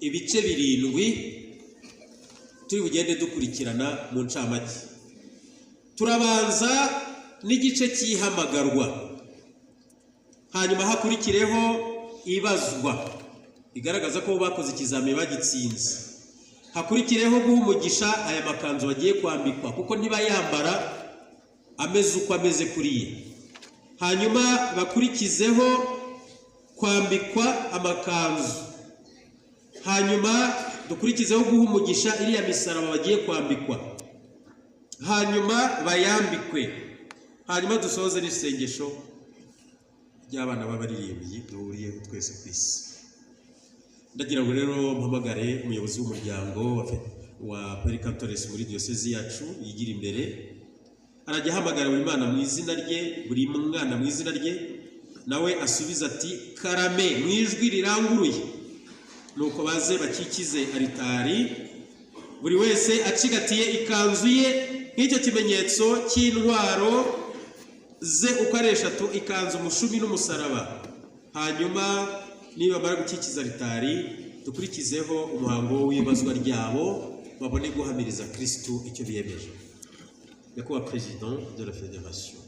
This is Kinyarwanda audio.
ibice 7 turi bugende dukurikirana mu ncamake. Turabanza n'igice cy'ihamagarwa, hanyuma hakurikireho ibazwa igaragaza ko bakoze ikizamini bagitsinze, hakurikireho guha umugisha aya makanzu bagiye kwambikwa kuko ntibayambara ameze uko ameze kuriye, hanyuma bakurikizeho kwambikwa amakanzu, hanyuma dukurikizeho guha umugisha iriya misaraba bagiye kwambikwa, hanyuma bayambikwe, hanyuma dusoze n'isengesho ry'abana b'abaririmbyi duhuriye twese ku isi. Ndagira ngo rero mpamagare umuyobozi w'umuryango wa Pericantores muri diocese yacu yigira imbere, arajya hamagara buri mwana mu izina rye, buri mwana mu izina rye, nawe asubiza ati karame mu ijwi riranguruye. Nuko baze bakikize aritari, buri wese acigatiye ikanzu ye nk'icyo kimenyetso cy'intwaro ze uko ari 3, ikanzu, umushumi n'umusaraba. Hanyuma niba bamara gukikiza aritari, dukurikizeho umuhango w'ibazwa ryabo, babone guhamiriza Kristo icyo biyemeje. Nyakubahwa President de la Fédération.